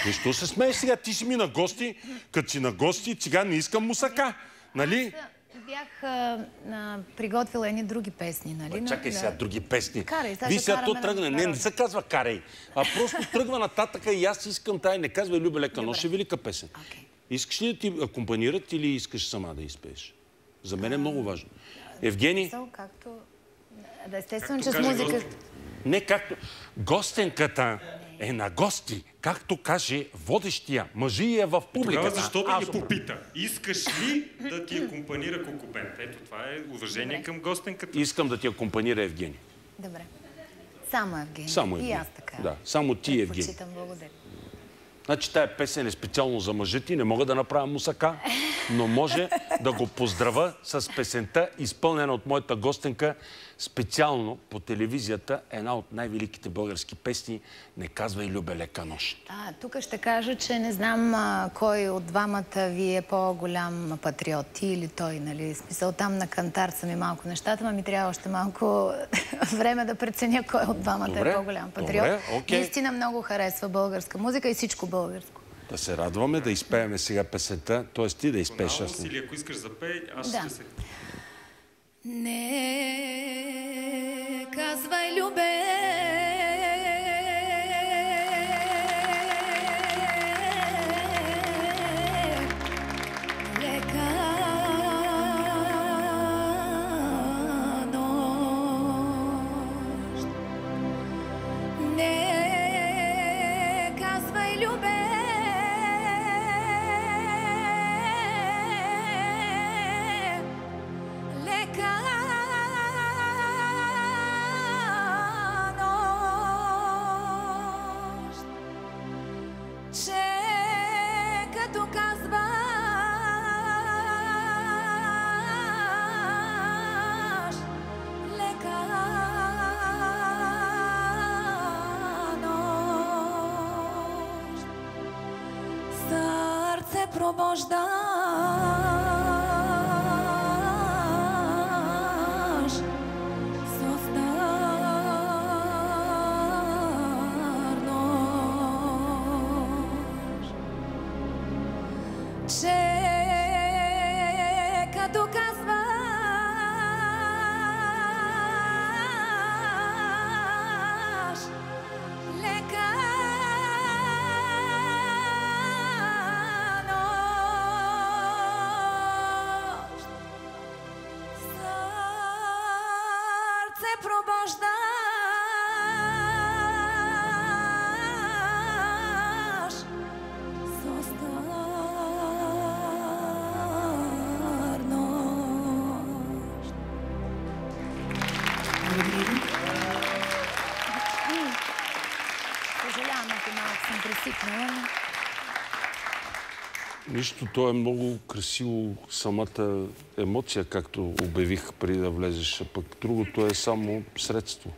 Защо се смееш сега? Ти си ми на гости, като си на гости, сега не искам мусака. Нали? Бях приготвила едни други песни, нали? Чакай сега, други песни. Карай, Виж сега, то тръгна. Не се казва карай, а просто тръгва нататъка и аз искам тая. Не казва Любе лека нощ, е велика песен. Искаш ли да ти акомпанират или искаш сама да изпееш? За мен е много важно. Евгений? Да, естествено, че с музика... Не, както... Гостенката е на гости, както каже водещия. Мъжи е в публиката. Тогава защо да ги попита? Искаш ли да ти акомпанира Кокобент? Ето, това е уважение към гостенката. Искам да ти акомпанира Евгений. Добре. Само Евгений. Само Евгений. И аз така. Да, само ти, Евгений. Почитам, благодаря. Значи тая песен е специално за мъжете. Не мога да направя мусака, но може да го поздравя с песента, изпълнена от моята гостенка, специално по телевизията, една от най-великите български песни "Не казвай Любе лека нощ". Тук ще кажа, че не знам кой от двамата ви е по-голям патриот, ти или той, нали? Смисъл, там на кантар са ми малко нещата, но ми трябва още малко време да преценя кой от двамата е по-голям патриот. Добре, окей. Наистина много харесва българска музика и всичко българско. Да се радваме, да изпееме сега песента, т.е. ти да изпееш. Или ако искаш запей, аз ще се... Не казвай Любе лека нощ. Не казвай Любе пробождаш со стар нож, че като казваш лека пробождаш со стар нощ. Съжалявам, ако малко съм пресипнала. Нищо, то е много красиво, самата емоция, както обявих преди да влезеш, а пък другото е само средство.